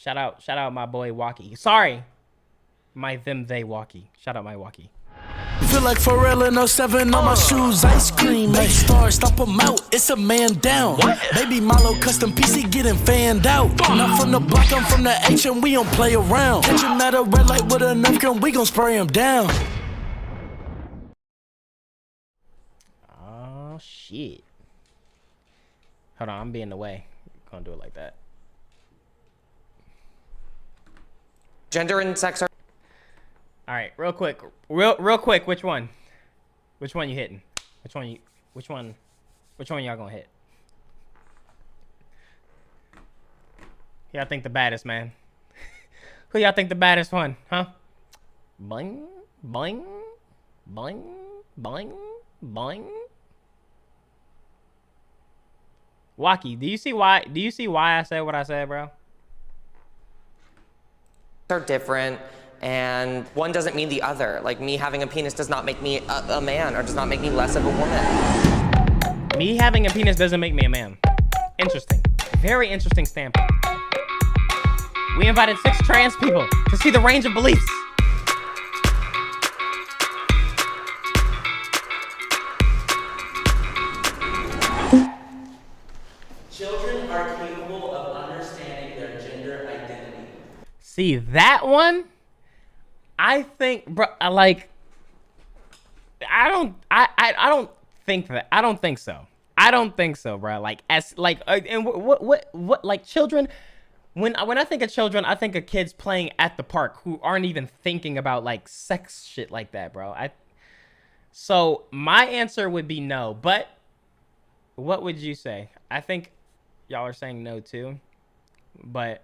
Shout out my boy Walkie. Sorry, my them they Walkie. Shout out my Walkie. Feel like Pharrell in 07 on my shoes, ice cream. Make stars, stop them out, it's a man down. Baby Milo custom PC getting fanned out. Not from the block, I'm from the H and we don't play around. Catch him at a red light with a nerf gun, we gon' spray him down. Oh shit. Hold on, I'm being in the way. Gonna do it like that. Gender and sex are... All right, real quick, real quick. Which one? Which one you hitting? Which one y'all gonna hit? Who y'all think the baddest, man? Who y'all think the baddest one? Huh? Boing, boing, boing, boing, boing. Waki, do you see why? Do you see why I said what I said, bro? are different, and one doesn't mean the other. Like, me having a penis does not make me a man, or does not make me less of a woman. Me having a penis doesn't make me a man. Interesting. Very interesting standpoint. We invited 6 trans people to see the range of beliefs. Children are capable of understanding their gender identity. See, that one, I think, bro, I don't think that. I don't think so. I don't think so, bro. Like, and what, like, children, when I think of children, I think of kids playing at the park who aren't even thinking about, like, sex shit like that, bro. So my answer would be no, but what would you say? I think y'all are saying no too, but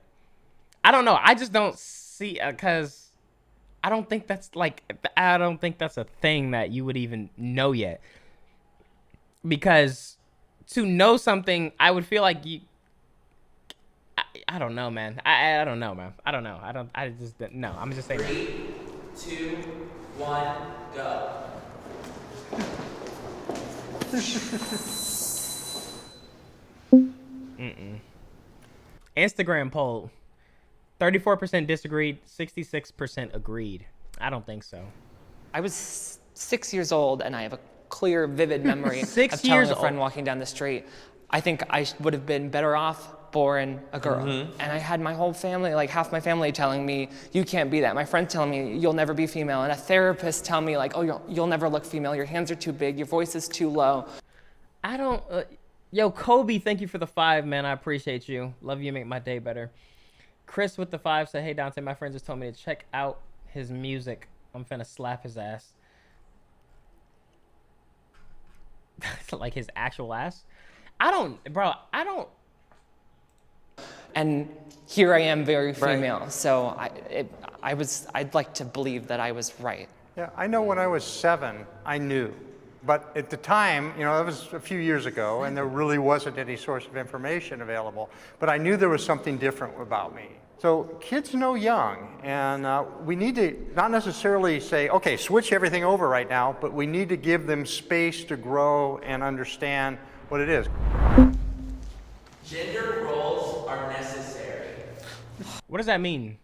I don't know. I just don't see, because I don't think that's a thing that you would even know yet. Because to know something, I would feel like you, I don't know, man. I don't know, man. I don't know. No, I'm just saying. 3, 2, 1, go. Instagram poll. 34% disagreed, 66% agreed. I don't think so. I was 6 years old, and I have a clear, vivid memory of 6 telling years a friend old. walking down the street, I think I would have been better off born a girl. And I had my whole family, like half my family telling me, you can't be that. My friend telling me, you'll never be female. And a therapist telling me, like, oh, you'll never look female. Your hands are too big. Your voice is too low. I don't, yo, Kobe, thank you for the 5, man. I appreciate you. Love you, make my day better. Chris with the 5 said, hey, Dante, my friend just told me to check out his music. I'm finna slap his ass. Like his actual ass? I don't. And here I am, very female. Right. So I'd like to believe that I was right. Yeah, I know when I was 7, I knew. But at the time, you know, that was a few years ago, and there really wasn't any source of information available. But I knew there was something different about me. So kids know young, and we need to not necessarily say, okay, switch everything over right now, but we need to give them space to grow and understand what it is. Gender roles are necessary. What does that mean?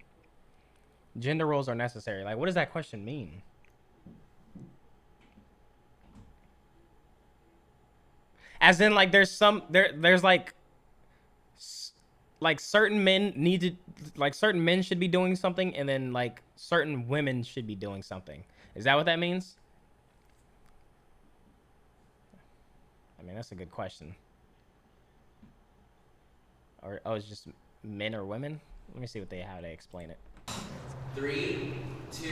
Gender roles are necessary. Like, what does that question mean? As in, like, there's certain men need to, like, certain men should be doing something, and then, like, certain women should be doing something. Is that what that means? I mean, that's a good question. Or, oh, it's just men or women? Let me see how they explain it. 3, 2,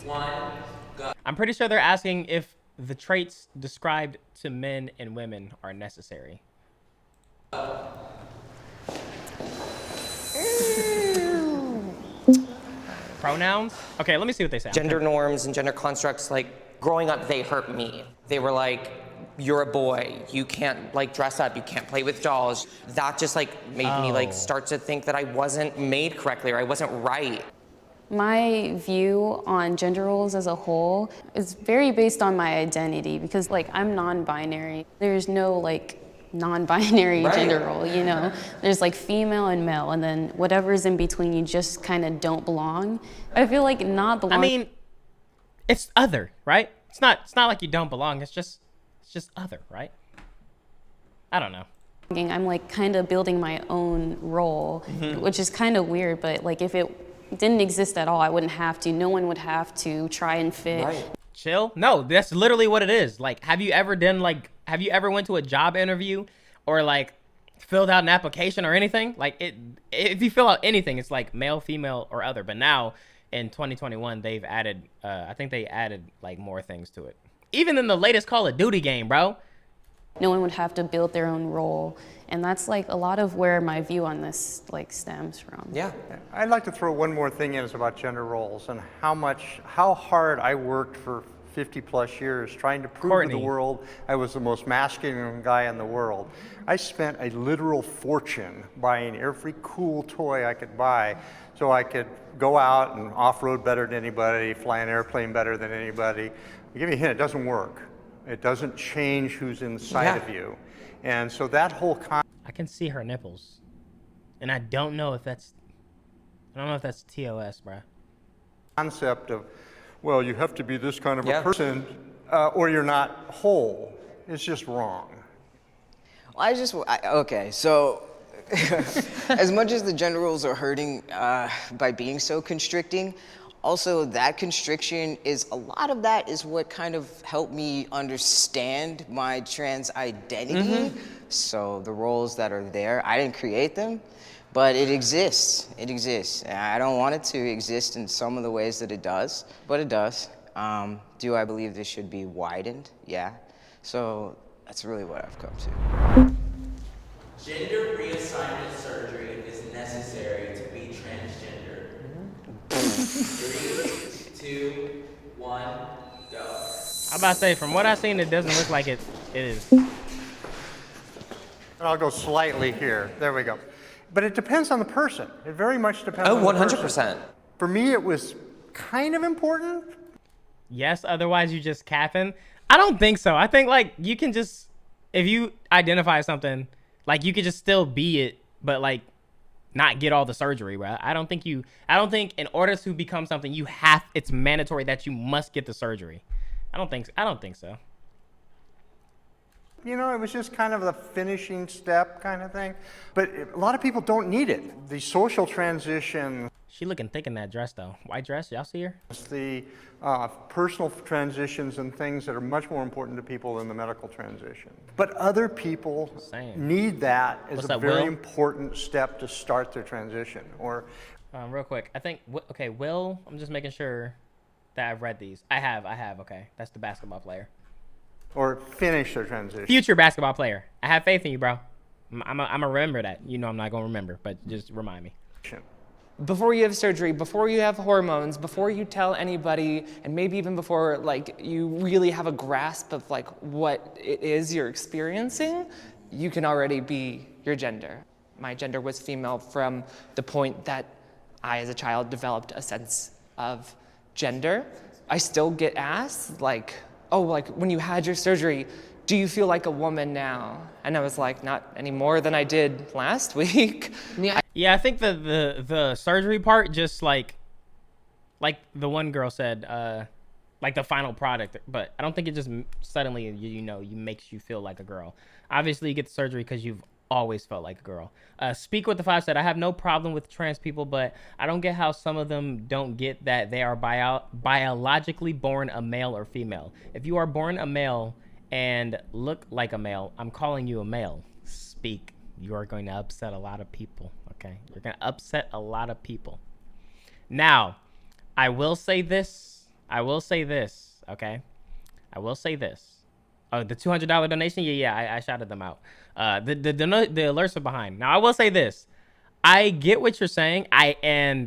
1, go. I'm pretty sure they're asking if the traits described to men and women are necessary. Pronouns? Okay, let me see what they say. Gender norms and gender constructs, like, growing up, they hurt me. They were like, you're a boy, you can't, like, dress up, you can't play with dolls. That just, like, made me, like, start to think that I wasn't made correctly, or I wasn't right. My view on gender roles as a whole is very based on my identity, because, like, I'm non-binary. There's no, like, non-binary Right. gender role, you know? There's like female and male, and then whatever's in between, you just kind of don't belong. I feel like not I belonging. mean, it's other, right? It's not like you don't belong. It's just other, right? I don't know. I'm like kind of building my own role, which is kind of weird, but like if it didn't exist at all, I wouldn't have to. No one would have to try and fit. Right. Chill? No, that's literally what it is. Like, have you ever went to a job interview or like filled out an application or anything? Like if you fill out anything, it's like male, female, or other. But now in 2021, they've added, I think they added like more things to it. Even in the latest Call of Duty game, bro. No one would have to build their own role. And that's like a lot of where my view on this like stems from. Yeah. I'd like to throw one more thing in is about gender roles and how hard I worked for 50 plus years trying to prove to the Courtney. world I was the most masculine guy in the world. I spent a literal fortune buying every cool toy I could buy so I could go out and off-road better than anybody, fly an airplane better than anybody. I'll give you a hint, it doesn't work. It doesn't change who's inside Yeah. of you. And so that whole I can see her nipples. And I don't know if that's TOS, bro. concept of, well, you have to be this kind of Yeah. a person or you're not whole is just wrong. Well, okay, so as much as the gender roles are hurting by being so constricting, also that constriction a lot of that is what kind of helped me understand my trans identity. So the roles that are there, I didn't create them, but it exists. It exists. And I don't want it to exist in some of the ways that it does, but it does. Do I believe this should be widened? Yeah. So that's really what I've come to. Gender reassignment surgery is necessary to be transgender. 3, 2, 1, go. I'm about to say, from what I've seen, it doesn't look like it is. And I'll go slightly here. There we go. But it depends on the person. It very much depends Oh, on the person. 100%. For me, it was kind of important. Yes, otherwise you just capping. I don't think so. I think like you can just, if you identify something, like you could just still be it, but like not get all the surgery, bro. I don't think in order to become something it's mandatory that you must get the surgery. I don't think so. You know, it was just kind of the finishing step kind of thing. But a lot of people don't need it. The social transition, She looking thick in that dress though. White dress, y'all see her? the personal transitions and things that are much more important to people than the medical transition. But other people Same. need that as What's a up, very Will? important step to start their transition. Or Real quick, I think, okay, Will, I'm just making sure that I've read these. I have, okay. That's the basketball player. finish their transition. Future basketball player. I have faith in you, bro. I'm gonna remember that. You know I'm not gonna remember, but just remind me. Before you have surgery, before you have hormones, before you tell anybody, and maybe even before like you really have a grasp of like what it is you're experiencing, you can already be your gender. My gender was female from the point that I as a child developed a sense of gender. I still get asked like, oh, like when you had your surgery, do you feel like a woman now? And I was like, not any more than I did last week. Yeah, I think the surgery part just like the one girl said, like the final product, but I don't think it just suddenly you makes you feel like a girl. Obviously, you get the surgery because you've always felt like a girl. Speak with the 5 said, I have no problem with trans people, but I don't get how some of them don't get that they are biologically born a male or female. If you are born a male and look like a male, I'm calling you a male. Speak. You are going to upset a lot of people, okay? You're going to upset a lot of people. Now, I will say this, okay? I will say this. Oh, the $200 donation? Yeah, I shouted them out. The alerts are behind. Now, I will say this. I get what you're saying. I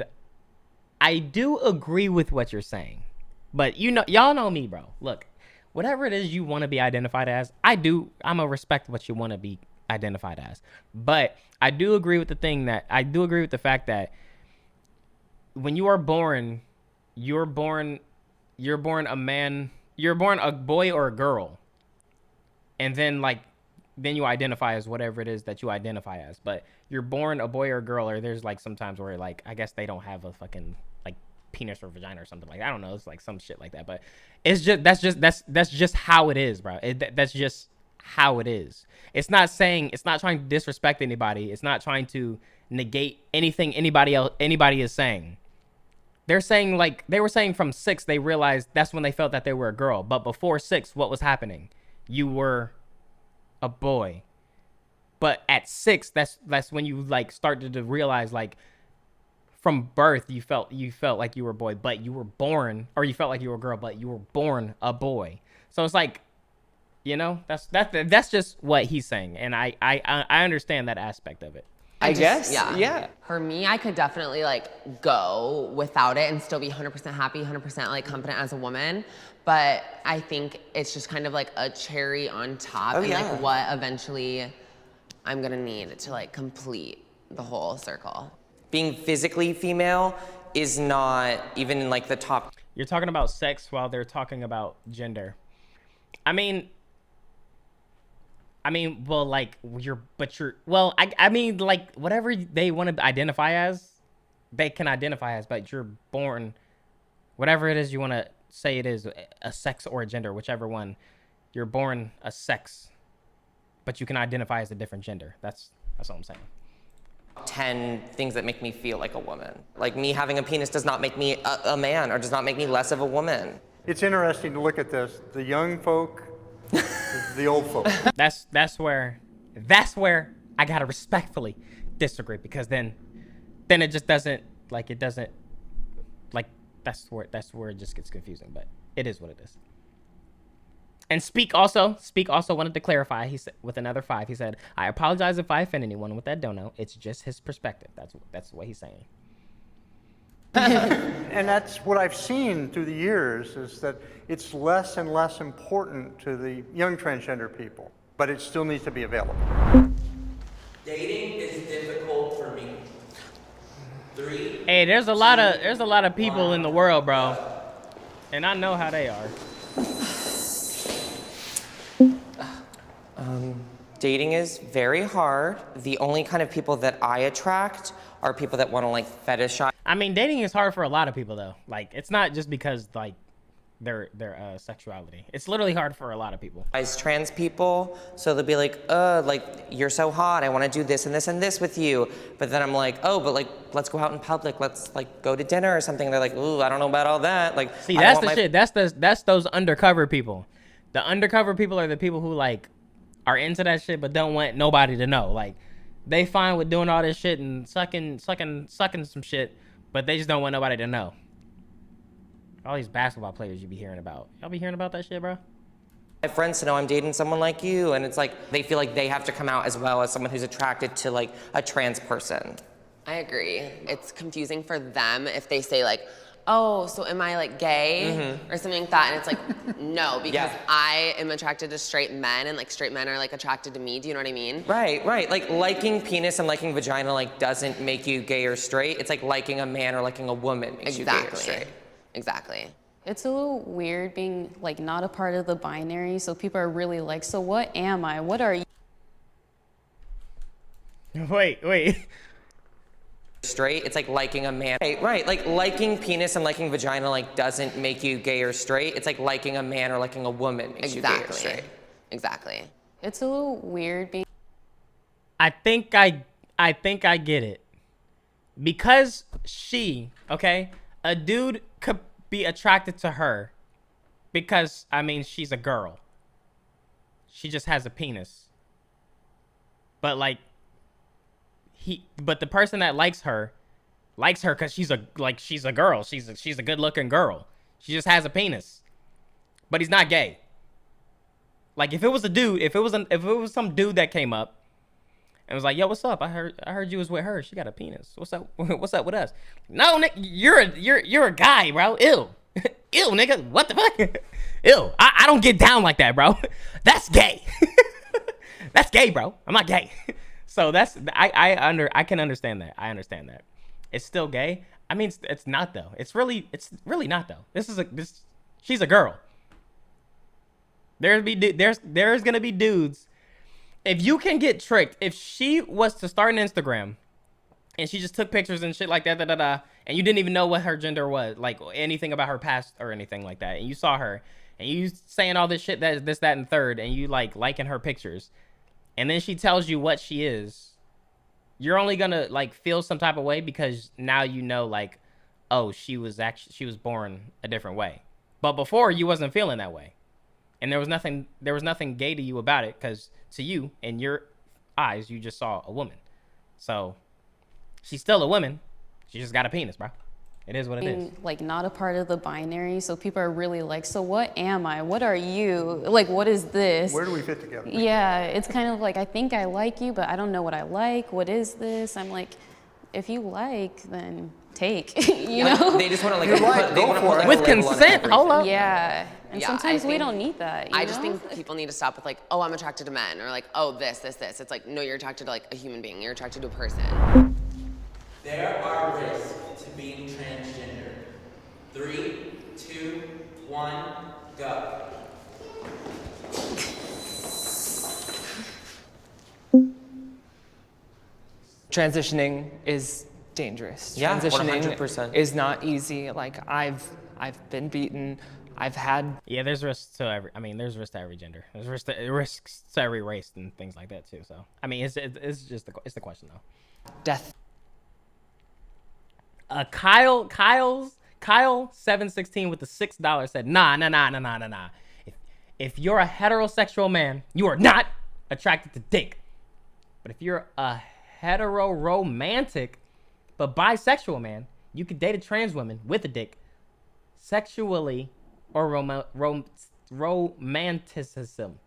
do agree with what you're saying. But y'all know me, bro. Look, whatever it is you want to be identified as, I'm gonna respect what you want to be identified as. But I do agree with the fact that when you are born, you're born a man, you're born a boy or a girl. And then like then you identify as whatever it is that you identify as. But you're born a boy or a girl, or there's like sometimes where like I guess they don't have a fucking like penis or vagina or something like that. I don't know. It's like some shit like that. But it's just that's just how it is, bro. That's just how it is. It's not trying to disrespect anybody. It's not trying to negate anything anybody is saying. They're saying like they were saying from 6 they realized that's when they felt that they were a girl. But before 6, what was happening? You were a boy. But at 6, that's when you like started to realize like from birth you felt like you were a boy, but you were born, or you felt like you were a girl, but you were born a boy. So it's like, you know, that's just what he's saying, and I understand that aspect of it. I guess. Yeah. For me, I could definitely like go without it and still be 100% happy, 100% like confident as a woman. But I think it's just kind of like a cherry on top, and like what eventually I'm gonna need to like complete the whole circle. Being physically female is not even in like the top. You're talking about sex while they're talking about gender. I mean, well, like I mean, like whatever they want to identify as, they can identify as, but you're born, whatever it is you want to say it is, a sex or a gender, whichever one, you're born a sex, but you can identify as a different gender. That's all I'm saying. 10 things that make me feel like a woman. Like me having a penis does not make me a man, or does not make me less of a woman. It's interesting to look at this. The young folk, the old folk. That's where I gotta respectfully disagree, because then it just doesn't like, it doesn't like, that's where it just gets confusing. But it is what it is. And Speak also wanted to clarify. He said, with another 5, he said, "I apologize if I offend anyone with that dono. It's just his perspective." That's what he's saying. And that's what I've seen through the years, is that it's less and less important to the young transgender people, but it still needs to be available. Dating is difficult for me. 3. Hey, there's a lot of people in the world, bro, and I know how they are. Dating is very hard. The only kind of people that I attract are people that want to like fetishize. I mean, dating is hard for a lot of people though. Like, it's not just because like their sexuality. It's literally hard for a lot of people. As trans people, so they'll be like you're so hot, I want to do this and this and this with you. But then I'm like, oh, but like let's go out in public, let's like go to dinner or something. They're like, ooh, I don't know about all that. Like, see, that's the shit. That's those undercover people. The undercover people are the people who like are into that shit but don't want nobody to know. Like, they fine with doing all this shit and sucking some shit, but they just don't want nobody to know. All these basketball players you be hearing about. Y'all be hearing about that shit, bro? My friends to know I'm dating someone like you, and it's like they feel like they have to come out as well as someone who's attracted to like a trans person. I agree. It's confusing for them if they say like, oh, so am I like gay or something like that? And it's like, no, because I am attracted to straight men, and like straight men are like attracted to me. Do you know what I mean? Right. Like liking penis and liking vagina like doesn't make you gay or straight. It's like liking a man or liking a woman makes you gay or straight. Exactly. It's a little weird being like not a part of the binary, so people are really like, so what am I? What are you? Wait. Straight, it's like liking a man. Right, like liking penis and liking vagina like doesn't make you gay or straight. It's like liking a man or liking a woman makes you gay or straight. Exactly. It's a little weird being. I think I get it. Because a dude could be attracted to her because, I mean, she's a girl. She just has a penis. But like, but the person that likes her because she's a girl. She's a good-looking girl. She just has a penis. But he's not gay. Like, if it was a dude, if it was some dude that came up and was like, "Yo, what's up? I heard you was with her. She got a penis. What's up? What's up with us?" No, Nick, you're a guy, bro. Ew, ew, nigga. What the fuck? Ew. I don't get down like that, bro. That's gay. That's gay, bro. I'm not gay. So that's I can understand that. I understand that. It's still gay. I mean, it's not though. It's really not though. She's a girl. There's gonna be dudes If you can get tricked, if she was to start an Instagram and she just took pictures and shit like that, and you didn't even know what her gender was, like anything about her past or anything like that, and you saw her and you saying all this shit, that, and third, and you like liking her pictures, and then she tells you what she is, you're only gonna like feel some type of way because now you know, like, oh, she was born a different way. But before, you wasn't feeling that way. And there was nothing gay to you about it, because to you, in your eyes, you just saw a woman. So she's still a woman. She just got a penis, bro. It is what it is. Like, not a part of the binary, so people are really like, so what am I? What are you? Like, what is this? Where do we fit together? Yeah, it's kind of like, I think I like you, but I don't know what I like. What is this? I'm like, if you like, then take, you know? They just want to like, go for it. With consent, hold up. Yeah, and Yeah, sometimes I we think- don't need that, you I just know? think people need to stop with like, oh, I'm attracted to men, or like, oh, this. It's like, no, you're attracted to like a human being. You're attracted to a person. There are risks to being transgender. 3, 2, 1, go. Transitioning is dangerous. Yeah, Transitioning 100%. is not easy. Like I've been beaten. I've had Yeah, there's risks to every. I mean, there's risks to every gender. There's risks to every race and things like that too. So I mean, it's just the question though. death. Kyle 716 with the $6 said, nah. If you're a heterosexual man, you are not attracted to dick. But if you're a hetero romantic but bisexual man, you could date a trans woman with a dick sexually or romanticism.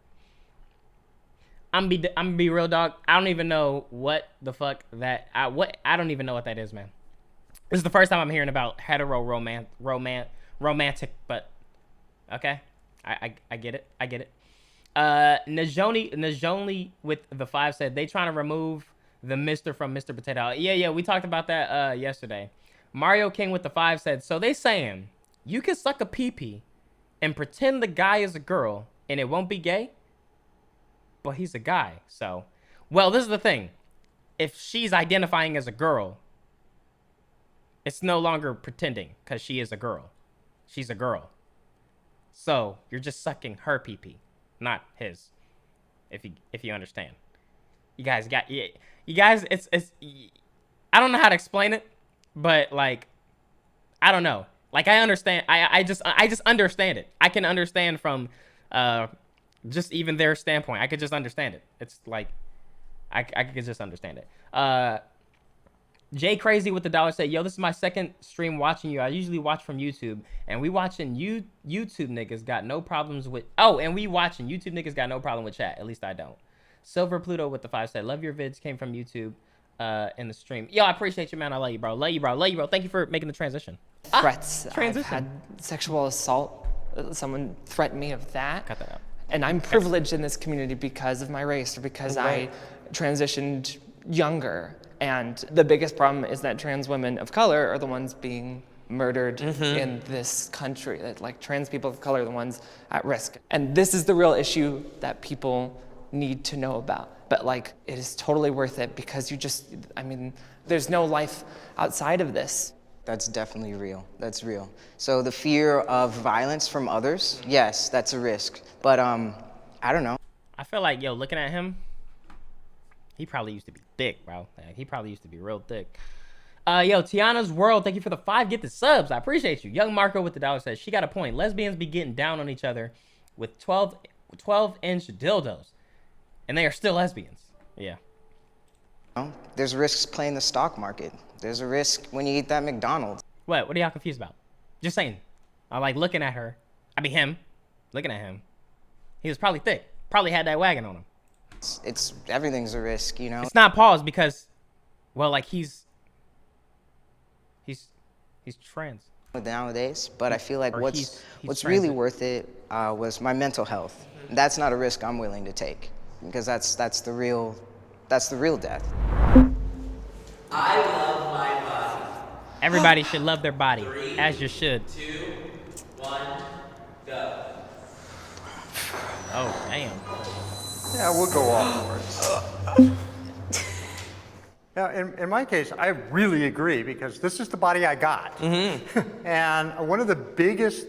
I'm gonna be real, dog. I don't even know what the fuck that I don't even know what that is, man. This is the first time I'm hearing about hetero romantic, but okay. I get it. Najoni with the 5 said they trying to remove the Mr. from Mr. Potato. Yeah, we talked about that yesterday. Mario King with the 5 said, so they saying you can suck a pee-pee and pretend the guy is a girl and it won't be gay, but he's a guy. So, well, this is the thing. If she's identifying as a girl, it's no longer pretending because she is a girl. She's a girl. So you're just sucking her pee-pee, not his. If you understand. You guys, it's I don't know how to explain it, but like, I don't know. Like, I understand. I just understand it. I can understand from just even their standpoint. I could just understand it. It's like I could just understand it. Jay Crazy with the dollar said, yo, this is my second stream watching you. I usually watch from YouTube, and we watching YouTube niggas got no problems with, YouTube niggas got no problem with chat. At least I don't. Silver Pluto with the 5 said, love your vids, came from YouTube in the stream. Yo, I appreciate you, man. I love you, bro. Love you, bro. Thank you for making the transition. Threats. Transition. I've had sexual assault. Someone threatened me of that. Cut that out. And I'm privileged in this community because of my race or because I transitioned younger. And the biggest problem is that trans women of color are the ones being murdered in this country. That, like, trans people of color are the ones at risk. And this is the real issue that people need to know about. But like, it is totally worth it because there's no life outside of this. That's definitely real. That's real. So the fear of violence from others, yes, that's a risk. But I don't know. I feel like, yo, looking at him, he probably used to be thick, bro. Like, he probably used to be real thick. Yo, Tiana's World, thank you for the 5. Get the subs. I appreciate you. Young Marco with the dollar says, she got a point. Lesbians be getting down on each other with 12-inch dildos. And they are still lesbians. Yeah. There's risks playing the stock market. There's a risk when you eat that McDonald's. What are y'all confused about? Just saying. I like looking at her. Him. Looking at him. He was probably thick. Probably had that wagon on him. It's everything's a risk, you know? It's not pause because, well, like he's trans. Nowadays, but I feel like Or what's he's really transit. worth it was my mental health. That's not a risk I'm willing to take because that's the real death. I love my body. Everybody should love their body, 3, as you should. 2, 1, go. Oh, damn. Yeah, we'll go off for it. Now, in my case, I really agree because this is the body I got. And one of the biggest...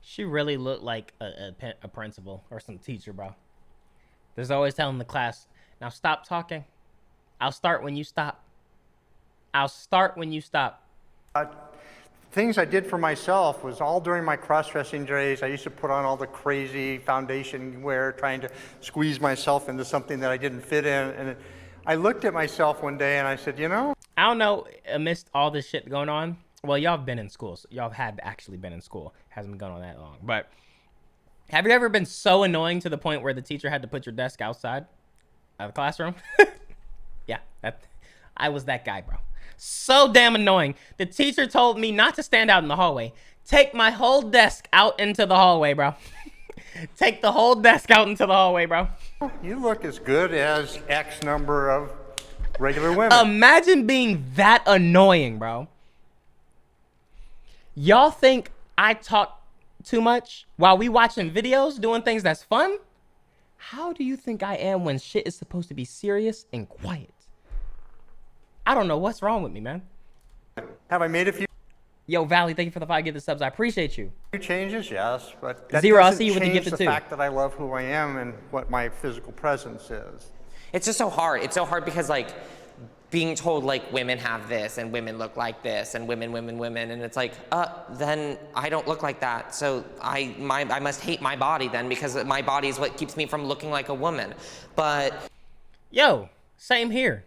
She really looked like a principal or some teacher, bro. There's always telling the class, now stop talking. I'll start when you stop. I'll start when you stop. Things I did for myself was all during my cross-dressing days. I used to put on all the crazy foundation wear, trying to squeeze myself into something that I didn't fit in. And I looked at myself one day and I said, you know? I don't know, amidst all this shit going on, well, y'all have been in school. So y'all have actually been in school. It hasn't been going on that long. But have you ever been so annoying to the point where the teacher had to put your desk outside of the classroom? Yeah, I was that guy, bro. So damn annoying. The teacher told me not to stand out in the hallway. Take my whole desk out into the hallway, bro. Take the whole desk out into the hallway, bro. You look as good as X number of regular women. Imagine being that annoying, bro. Y'all think I talk too much while we watching videos, doing things that's fun? How do you think I am when shit is supposed to be serious and quiet? I don't know what's wrong with me, man. Have I made a few Yo, Valley, thank you for the 5 gifted subs. I appreciate you. changes? Yes, but that Zero, I'll doesn't see you with the change gifted the too. fact that I love who I am and what my physical presence is. It's just so hard. It's so hard because like being told like women have this and women look like this and women, and it's like, then I don't look like that. So I must hate my body then because my body is what keeps me from looking like a woman. But Yo, same here.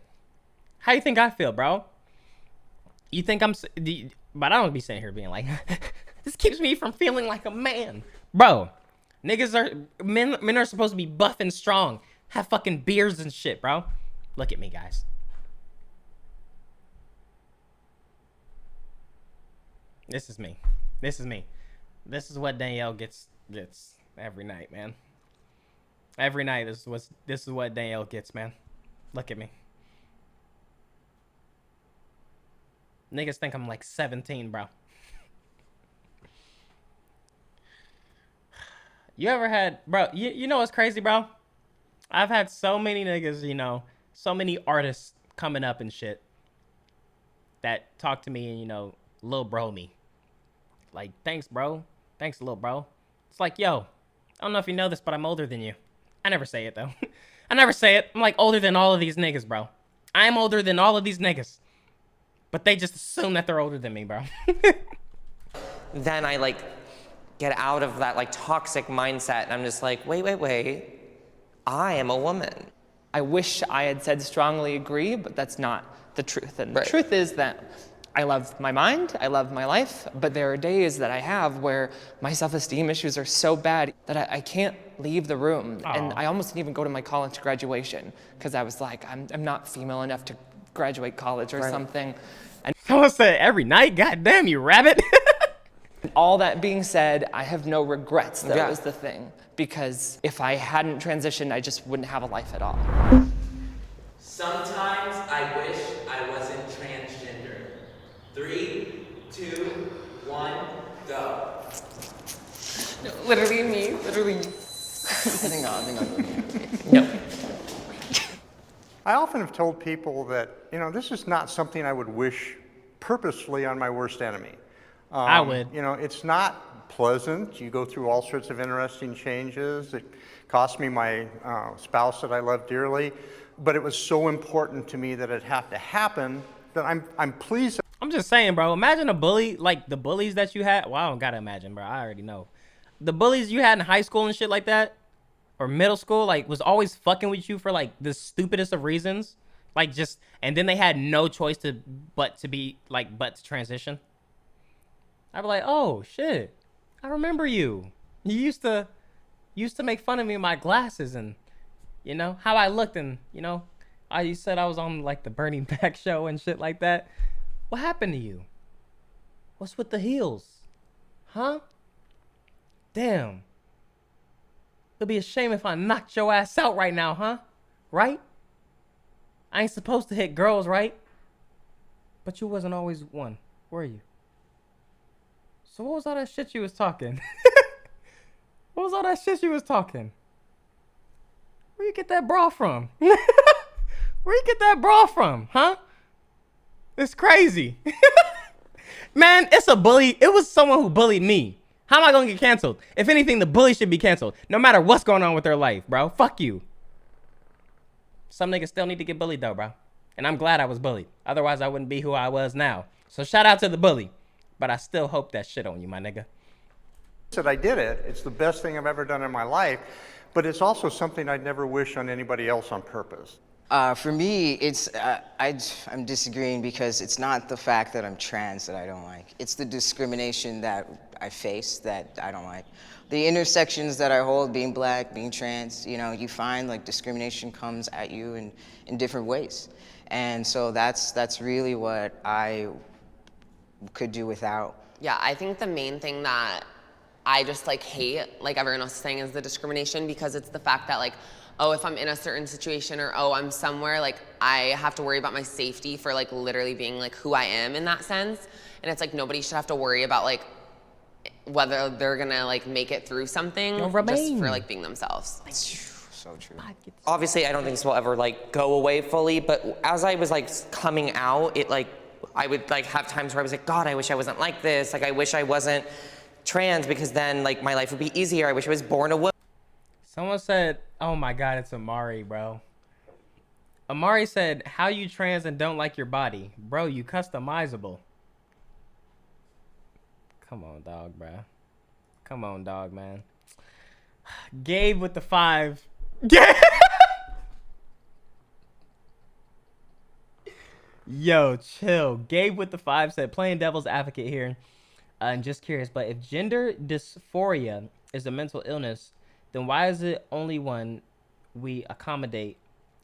How you think I feel, bro? You think but I don't be sitting here being like, this keeps me from feeling like a man. Bro, men are supposed to be buff and strong, have fucking beards and shit, bro. Look at me, guys. This is me. This is me. This is what Danielle gets every night, man. Every night, this is what Danielle gets, man. Look at me. Niggas think I'm like 17, bro. You ever had, bro, you know what's crazy, bro? I've had so many niggas, you know, so many artists coming up and shit that talk to me and, you know, lil bro me. Like, thanks, bro. Thanks, lil bro. It's like, yo, I don't know if you know this, but I'm older than you. I never say it, though. I never say it. I'm like older than all of these niggas, bro. I'm older than all of these niggas. But they just assume that they're older than me, bro. then I like get out of that like toxic mindset and I'm just like, wait. I am a woman. I wish I had said strongly agree, but that's not the truth. And the truth is that I love my mind, I love my life, but there are days that I have where my self-esteem issues are so bad that I can't leave the room. Aww. And I almost didn't even go to my college graduation because I was like, I'm not female enough to graduate college or something. And Someone said every night, goddamn you rabbit. all that being said, I have no regrets. That was the thing. Because if I hadn't transitioned, I just wouldn't have a life at all. Sometimes I wish I wasn't transgender. 3, 2, 1, go. Literally me, literally me. Hang on. No. I often have told people that, you know, this is not something I would wish purposefully on my worst enemy. I would. You know, it's not pleasant. You go through all sorts of interesting changes. It cost me my spouse that I love dearly, but it was so important to me that it had to happen that I'm pleased. I'm just saying, bro, imagine a bully, like the bullies that you had. Well, I don't gotta imagine, bro. I already know. The bullies you had in high school and shit like that, or middle school, like, was always fucking with you for, like, the stupidest of reasons. Like, just, and then they had no choice but to transition. I'd be like, oh, shit. I remember you. You used to make fun of me with my glasses and, you know, how I looked and, you know, you said I was on, like, the Bernie Mac show and shit like that. What happened to you? What's with the heels? Huh? Damn. It'd be a shame if I knocked your ass out right now, huh? Right? I ain't supposed to hit girls, right? But you wasn't always one, were you? So what was all that shit you was talking? What was all that shit you was talking? Where you get that bra from? Where you get that bra from, huh? It's crazy. Man, it's a bully. It was someone who bullied me. How am I gonna get canceled? If anything, the bully should be canceled. No matter what's going on with their life, bro. Fuck you. Some niggas still need to get bullied though, bro. And I'm glad I was bullied. Otherwise, I wouldn't be who I was now. So shout out to the bully. But I still hope that shit on you, my nigga. Said I did it. It's the best thing I've ever done in my life. But it's also something I'd never wish on anybody else on purpose. For me, it's I'm disagreeing because it's not the fact that I'm trans that I don't like. It's the discrimination that I face that I don't like. The intersections that I hold, being black, being trans, you know, you find like discrimination comes at you in different ways. And so that's really what I could do without. Yeah, I think the main thing that I just like hate, like everyone else is saying, is the discrimination, because it's the fact that like, oh, if I'm in a certain situation, or oh, I'm somewhere, like I have to worry about my safety for like literally being like who I am in that sense. And it's like nobody should have to worry about like whether they're gonna like make it through something just for like being themselves. So true. Obviously, I don't think this will ever like go away fully, but as I was like coming out, it like, I would like have times where I was like, God, I wish I wasn't like this. Like, I wish I wasn't trans, because then like my life would be easier. I wish I was born a woman. Someone said, oh my God, it's Amari, bro. Amari said, how you trans and don't like your body? Bro, you customizable. Come on, dog, bro. Come on, dog, man. Gabe with the 5. Yo, chill. Gabe with the 5 said, playing devil's advocate here. And just curious, but if gender dysphoria is a mental illness, then why is it only one we accommodate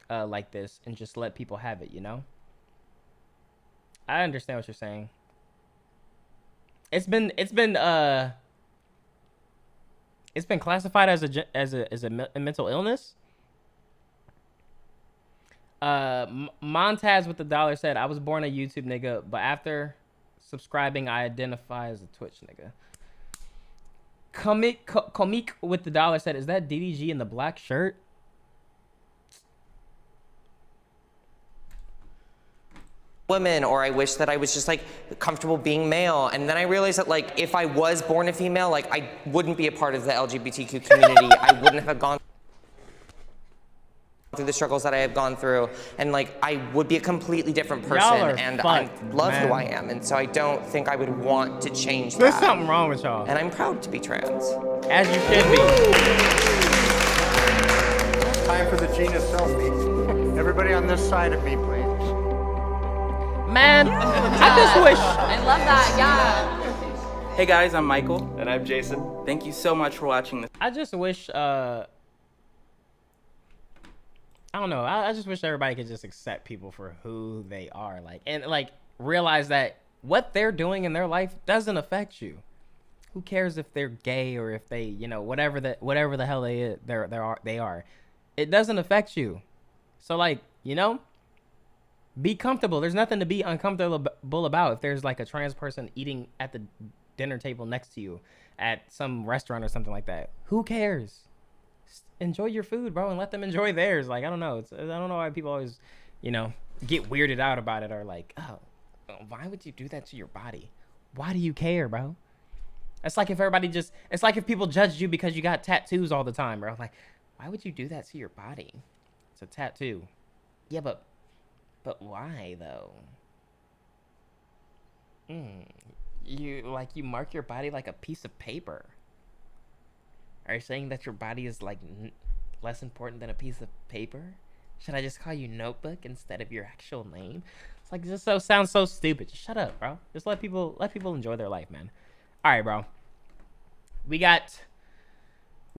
like this and just let people have it, you know? I understand what you're saying. It's been classified as a mental illness. Montaz with the $1 said, I was born a YouTube nigga, but after subscribing, I identify as a Twitch nigga. Comic with the $1 said, is that DDG in the black shirt? Women, or I wish that I was just like comfortable being male. And then I realized that like if I was born a female, like I wouldn't be a part of the LGBTQ community. I wouldn't have gone through the struggles that I have gone through, and like I would be a completely different person, and I love who I am, and so I don't think I would want to change that. There's something wrong with y'all. And I'm proud to be trans. As you should be. Time for the Gina selfie. Everybody on this side of me, please. Man, I just wish. I love that, yeah. Hey guys, I'm Michael. And I'm Jason. Thank you so much for watching this. I just wish, I don't know. I just wish everybody could just accept people for who they are, like, and like realize that what they're doing in their life doesn't affect you. Who cares if they're gay or if they, you know, whatever the hell they are. It doesn't affect you. So like, you know, be comfortable. There's nothing to be uncomfortable about. If there's like a trans person eating at the dinner table next to you at some restaurant or something like that, who cares? Enjoy your food, bro, and let them enjoy theirs. Like, I don't know. I don't know why people always, you know, get weirded out about it, or like, oh, why would you do that to your body? Why do you care, bro? It's like if it's like if people judged you because you got tattoos all the time, bro. Like, why would you do that to your body? It's a tattoo. Yeah, but why though? You mark your body like a piece of paper. Are you saying that your body is like less important than a piece of paper? Should I just call you Notebook instead of your actual name? It's like, this sounds so stupid. Just shut up, bro. Just let people enjoy their life, man. All right, bro. We got